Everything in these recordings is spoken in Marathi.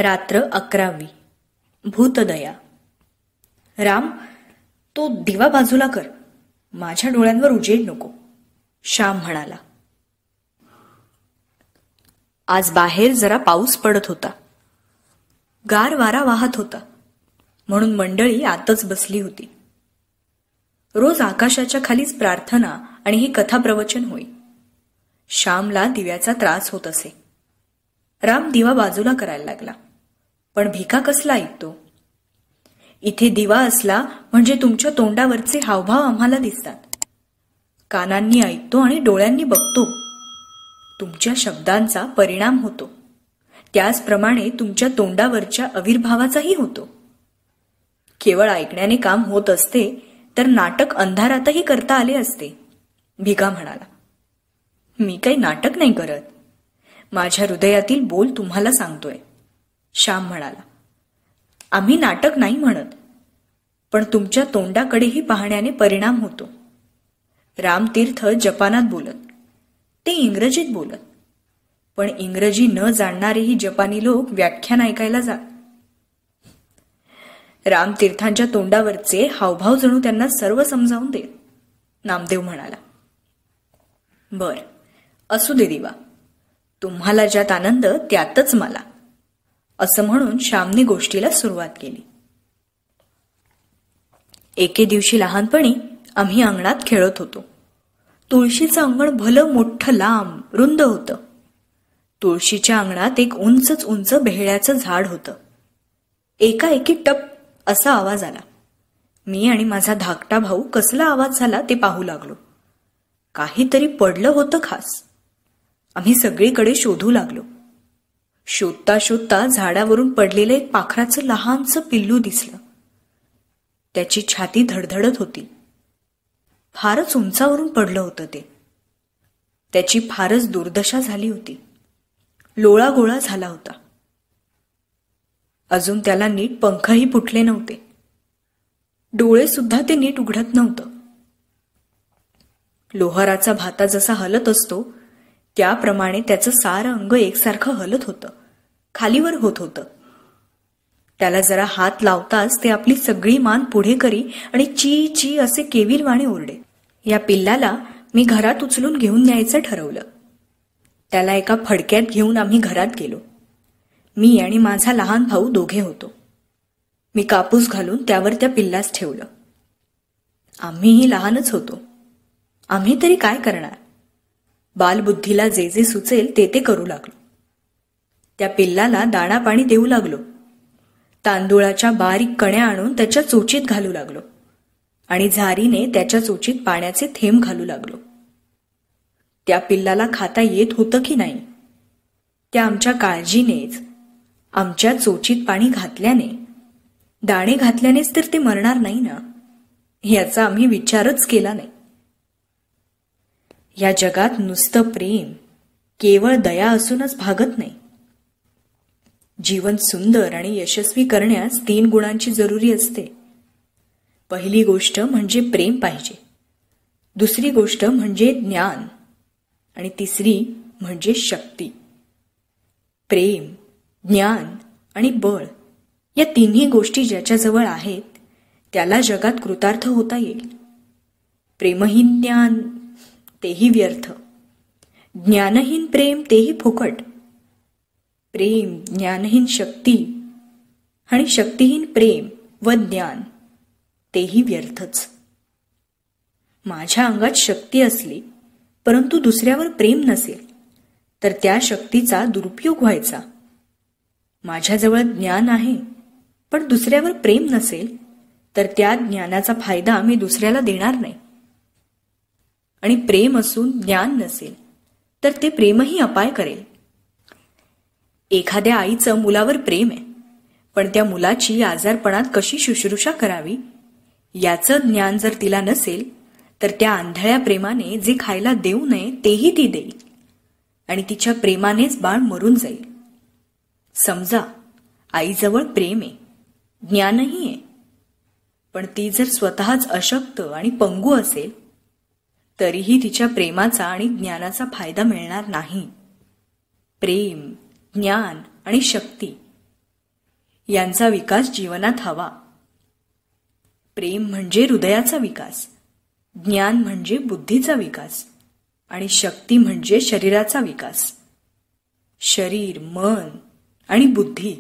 रात्र 11वी. भूतदया. राम, तो दिवा बाजूला कर, माझ्या डोळ्यांवर उजेड नको, श्याम म्हणाला. आज बाहेर जरा पाऊस पडत होता. गार वारा वाहत होता, म्हणून मंडळी आतच बसली होती. रोज आकाशाच्या खालीच प्रार्थना आणि हे कथाप्रवचन होई. श्यामला दिव्याचा त्रास होत असे. राम दिवा बाजूला करायला लागला, पण भिका कसला ऐकतो? इथे दिवा असला म्हणजे तुमच्या तोंडावरचे हावभाव आम्हाला दिसतात. कानांनी ऐकतो आणि डोळ्यांनी बघतो. तुमच्या शब्दांचा परिणाम होतो, त्याचप्रमाणे तुमच्या तोंडावरच्या आविर्भावाचाही होतो. केवळ ऐकण्याने काम होत असते तर नाटक अंधारातही करता आले असते, भिका म्हणाला. मी काही नाटक नाही करत, माझ्या हृदयातील बोल तुम्हाला सांगतोय, श्याम म्हणाला. आम्ही नाटक नाही म्हणत, पण तुमच्या तोंडाकडेही पाहण्याने परिणाम होतो. रामतीर्थ जपानात बोलत, ते इंग्रजीत बोलत, पण इंग्रजी न जाणणारेही जपानी लोक व्याख्यान ऐकायला जात. रामतीर्थांच्या तोंडावरचे हावभाव जणू त्यांना सर्व समजावून देत, नामदेव म्हणाला. बर, असू दे दिवा, तुम्हाला ज्यात आनंद त्यातच मला, असं म्हणून श्यामने गोष्टीला सुरुवात केली. एके दिवशी लहानपणी आम्ही अंगणात खेळत होतो. तुळशीचं अंगण भलं मोठं लांब रुंद होतं. तुळशीच्या अंगणात एक उंचच उंच बेहळ्याचं झाड होतं. एकाएकी टप असा आवाज आला. मी आणि माझा धाकटा भाऊ कसला आवाज झाला ते पाहू लागलो. काहीतरी पडलं होतं खास. आम्ही सगळीकडे शोधू लागलो. शोधता शोधता झाडावरून पडलेलं एक पाखराचं लहानसं पिल्लू दिसलं. त्याची छाती धडधडत होती. फारच उंचावरून पडलं होतं ते. त्याची फारच दुर्दशा झाली होती. लोळागोळा झाला होता. अजून त्याला नीट पंखही फुटले नव्हते. डोळे सुद्धा ते नीट उघडत नव्हतं. लोहाराचा भाता जसा हलत असतो त्याप्रमाणे त्याचं सारं अंग एकसारखं हलत होतं, खालीवर होत होतं. त्याला जरा हात लावताच ते आपली सगळी मान पुढे करी आणि ची ची असे केविलवाणे ओरडे. या पिल्लाला मी घरात उचलून घेऊन न्यायचं ठरवलं. त्याला एका फडक्यात घेऊन आम्ही घरात गेलो. मी आणि माझा लहान भाऊ दोघे होतो. मी कापूस घालून त्यावर त्या पिल्लास ठेवलं. आम्हीही लहानच होतो. आम्ही तरी काय करणार? बालबुद्धीला जे जे सुचेल ते ते करू लागलो. त्या पिल्लाला दाणा पाणी देऊ लागलो. तांदूळाच्या बारीक कण्या आणून त्याच्या चोचीत घालू लागलो आणि झारीने त्याच्या चोचीत पाण्याचे थेंब घालू लागलो. त्या पिल्लाला खाता येत होतं की नाही? त्या आमच्या काळजीनेच, आमच्या चोचीत पाणी घातल्याने, दाणे घातल्यानेच तर ते मरणार नाही ना, याचा आम्ही विचारच केला नाही. या जगात नुसतं प्रेम, केवळ दया असूनच भागत नाही. जीवन सुंदर आणि यशस्वी करण्यास 3 गुणांची जरुरी असते. पहिली गोष्ट म्हणजे प्रेम पाहिजे, दुसरी गोष्ट म्हणजे ज्ञान आणि तिसरी म्हणजे शक्ती. प्रेम, ज्ञान आणि बळ या तिन्ही गोष्टी ज्याच्याजवळ आहेत त्याला जगात कृतार्थ होता येईल. प्रेमहीन ज्ञान तेही व्यर्थ, ज्ञानहीन प्रेम तेही फुकट. प्रेम, ज्ञानहीन शक्ती आणि शक्तीहीन प्रेम व ज्ञान तेही व्यर्थच. माझ्या अंगात शक्ती असली परंतु दुसऱ्यावर प्रेम नसेल तर त्या शक्तीचा दुरुपयोग व्हायचा. माझ्याजवळ ज्ञान आहे पण दुसऱ्यावर प्रेम नसेल तर त्या ज्ञानाचा फायदा मी दुसऱ्याला देणार नाही. आणि प्रेम असून ज्ञान नसेल तर ते प्रेमही अपाय करेल. एखाद्या आईचं मुलावर प्रेम आहे, पण त्या मुलाची आजारपणात कशी शुश्रूषा करावी याचं ज्ञान जर तिला नसेल तर त्या आंधळ्या प्रेमाने जे खायला देऊ नये तेही ती देईल आणि तिच्या प्रेमानेच बाळ मरून जाईल. समजा आईजवळ प्रेम आहे, ज्ञानही आहे, पण ती जर स्वतःच अशक्त आणि पंगू असेल तरीही तिच्या प्रेमाचा आणि ज्ञानाचा फायदा मिळणार नाही. प्रेम, ज्ञान आणि शक्ती यांचा विकास जीवनात हवा. प्रेम म्हणजे हृदयाचा विकास, ज्ञान म्हणजे बुद्धीचा विकास आणि शक्ती म्हणजे शरीराचा विकास. शरीर, मन आणि बुद्धी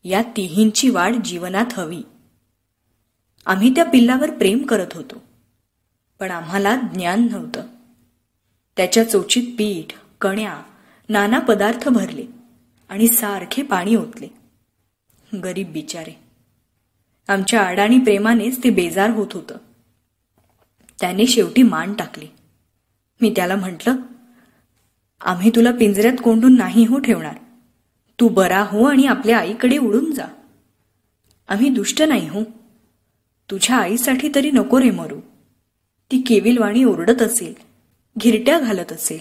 या तिहींची वाढ जीवनात हवी. आम्ही त्या पिल्लावर प्रेम करत होतो, पण आम्हाला ज्ञान नव्हतं. त्याच्या चोचीत पीठ, कण्या, नाना पदार्थ भरले आणि सारखे पाणी ओतले. गरीब बिचारे. आमच्या अडाणी प्रेमानेच ते बेजार होत होतं. त्याने शेवटी मान टाकली. मी त्याला म्हटलं, आम्ही तुला पिंजऱ्यात कोंडून नाही हो ठेवणार. तू बरा हो आणि आपल्या आईकडे उडून जा. आम्ही दुष्ट नाही हो. तुझ्या आईसाठी तरी नको रे मरू. ती केविलवाणी ओरडत असेल, घिरट्या घालत असेल.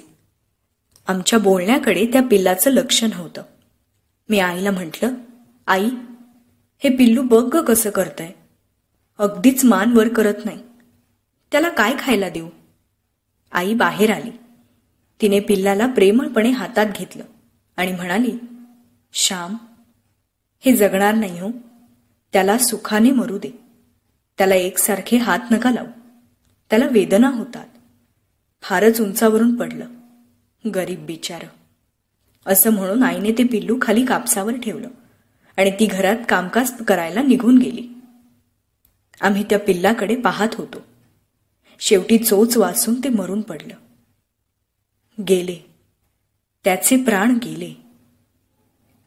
आमच्या बोलण्याकडे त्या पिल्लाचं लक्ष नव्हतं. मी आईला म्हटलं, आई, हे पिल्लू बघ ग कसं करतंय. अगदीच मान वर करत नाही. त्याला काय खायला देऊ? आई बाहेर आली. तिने पिल्लाला प्रेमळपणे हातात घेतलं आणि म्हणाली, श्याम, हे जगणार नाही हो. त्याला सुखाने मरू दे. त्याला एकसारखे हात नका लावू. त्याला वेदना होतात. फारच उंचावरून पडलं. गरीब बिचारं. असं म्हणून आईने ते पिल्लू खाली कापसावर ठेवलं आणि ती घरात कामकाज करायला निघून गेली. आम्ही त्या पिल्लाकडे पाहत होतो. शेवटी चोच वासून ते मरून पडलं. गेले. त्याचे प्राण गेले.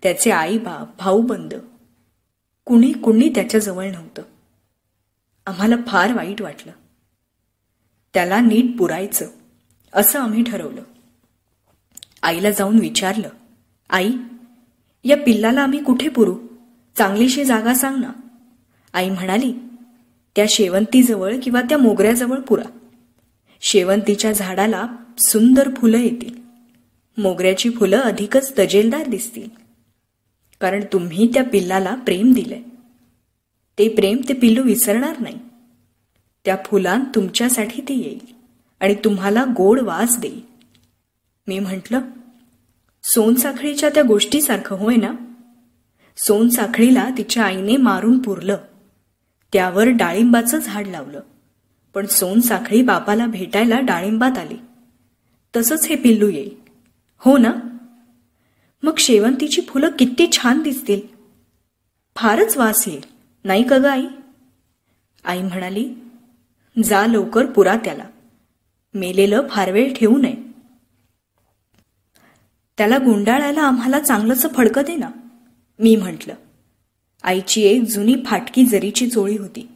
त्याचे आई बाप, भाऊबंद कुणी त्याच्याजवळ नव्हतं. आम्हाला फार वाईट वाटलं. त्याला नीट पुरायचं असं आम्ही ठरवलं. आईला जाऊन विचारलं, आई, या पिल्लाला आम्ही कुठे पुरू? चांगलीशी जागा सांग ना. आई म्हणाली, त्या शेवंतीजवळ किंवा त्या मोगऱ्याजवळ पुरा. शेवंतीच्या झाडाला सुंदर फुलं येतील. मोगऱ्याची फुलं अधिकच तजेलदार दिसतील. कारण तुम्ही त्या पिल्लाला प्रेम दिलंय. ते प्रेम ते पिल्लू विसरणार नाही. त्या फुलांत तुमच्यासाठी ते येईल आणि तुम्हाला गोड वास देईल. मी म्हटलं, सोनसाखळीच्या त्या गोष्टीसारखं होय ना? सोनसाखळीला तिच्या आईने मारून पुरलं. त्यावर डाळिंबाचं झाड लावलं. पण सोनसाखळी बापाला भेटायला डाळिंबात आली. तसंच हे पिल्लू येईल, हो ना? मग शेवंतीची फुलं किती छान दिसतील. फारच वास येईल, नाही का ग आई? आई म्हणाली, जा लवकर पुरा त्याला. मेलेलं फार वेळ ठेवू नये. त्याला गुंडाळायला आम्हाला चांगलंच फडकं दे ना. मी म्हटलं. आईची एक जुनी फाटकी जरीची चोळी होती.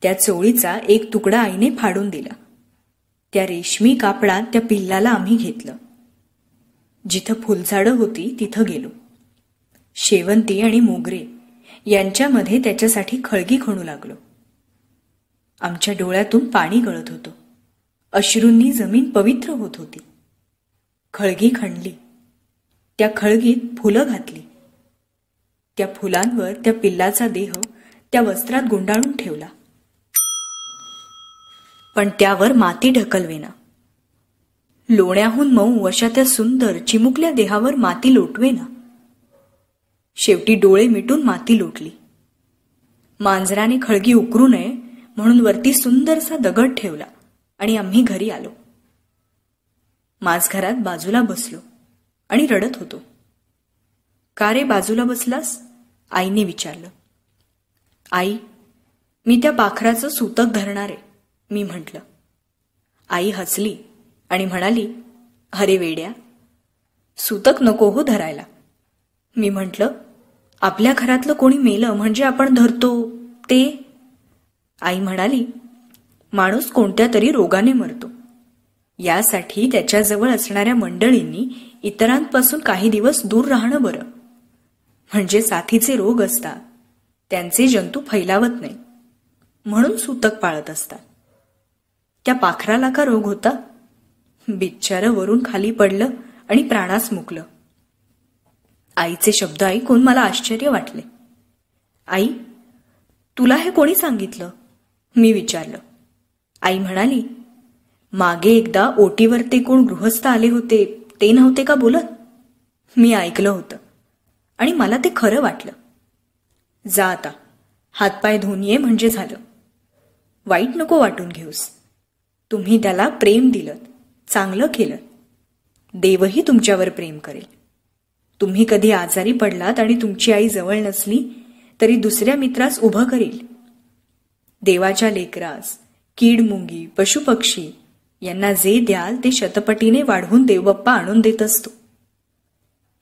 त्या चोळीचा एक तुकडा आईने फाडून दिला. त्या रेशमी कापडात त्या पिल्लाला आम्ही घेतलं. जिथं फुलझाडं होती तिथं गेलो. शेवंती आणि मोगरे यांच्यामध्ये त्याच्यासाठी खळगी खणू लागलो. आमच्या डोळ्यातून पाणी गळत होतं. अश्रूंनी जमीन पवित्र होत होती. खळगी खणली. त्या खळगीत फुलं घातली. त्या फुलांवर त्या पिल्लाचा देह त्या वस्त्रात गुंडाळून ठेवला. पण त्यावर माती ढकलवेना. लोण्याहून मऊ अशा त्या सुंदर चिमुकल्या देहावर माती लोटवेना. शेवटी डोळे मिटून माती लोटली. मांजराने खळगी उकरू नये म्हणून वरती सुंदरसा दगड ठेवला आणि आम्ही घरी आलो. माझघरात बाजूला बसलो आणि रडत होतो. का रे बाजूला बसलास? आईने विचारलं. आई, मी त्या पाखराचं सूतक धरणार आहे, मी म्हटलं. आई हसली आणि म्हणाली, अरे वेड्या, सूतक नको हो धरायला. मी म्हटलं, आपल्या घरातलं कोणी मेलं म्हणजे आपण धरतो ते? आई म्हणाली, माणूस कोणत्या तरी रोगाने मरतो. यासाठी त्याच्याजवळ असणाऱ्या मंडळींनी इतरांपासून काही दिवस दूर राहणं बरं. म्हणजे साथीचे रोग असतात, त्यांचे जंतू फैलावत नाही म्हणून सूतक पाळत असतात. त्या पाखराला का रोग होता? बिचारं वरून खाली पडलं आणि प्राणास मुकलं. आईचे शब्द ऐकून मला आश्चर्य वाटले. आई, तुला हे कोणी सांगितलं? मी विचारलं. आई म्हणाली, मागे एकदा ओटीवर ते कोण गृहस्थ आले होते ते नव्हते का बोलत? मी ऐकलं होतं आणि मला ते खरं वाटलं. जा आता, हातपाय धुवून ये म्हणजे झालं. वाईट नको वाटून घेऊस. तुम्ही त्याला प्रेम दिलं, चांगलं केलं. देवही तुमच्यावर प्रेम करेल. तुम्ही कधी आजारी पडलात आणि तुमची आई जवळ नसली तरी दुसऱ्या मित्रास उभं करील. देवाच्या लेकरास, कीड मुंगी, पशुपक्षी यांना जे द्याल ते शतपटीने वाढवून देवबाप्पा आणून देत असतो.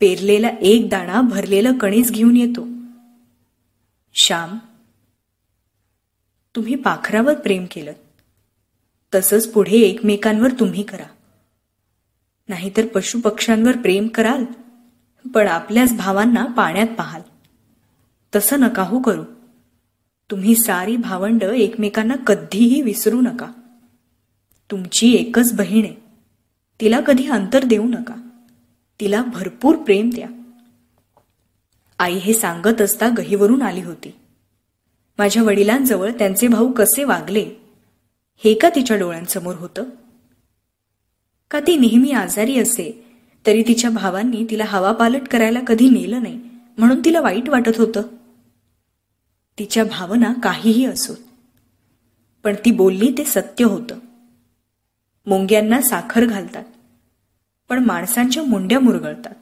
पेरलेला एक दाणा भरलेलं कणीस घेऊन येतो. श्याम, तुम्ही पाखरावर प्रेम केलं, तसंच पुढे एकमेकांवर तुम्ही करा. नाहीतर पशुपक्ष्यांवर प्रेम कराल, पण आपल्याच भावांना पाण्यात पाहाल. तसं नका हो करू. तुम्ही सारी भावंड एकमेकांना कधीही विसरू नका. तुमची एकच बहीण आहे, तिला कधी अंतर देऊ नका. तिला भरपूर प्रेम द्या. आई हे सांगत असता गहीवरून आली होती. माझ्या वडिलांजवळ त्यांचे भाऊ कसे वागले हे का तिच्या डोळ्यांसमोर होतं? का ती नेहमी आजारी असे तरी तिच्या भावांनी तिला हवापालट करायला कधी नेलं नाही म्हणून तिला वाईट वाटत होतं? तिच्या भावना काहीही असोत, पण ती बोलली ते सत्य होतं. मुंग्यांना साखर घालतात, पण माणसांच्या मुंड्या मुरगळतात.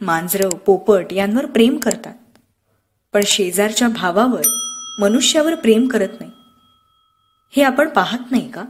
मांजरं, पोपट यांवर प्रेम करतात, पण शेजारच्या भावावर, मनुष्यावर प्रेम करत नाही. हे आपण पाहत नाही का?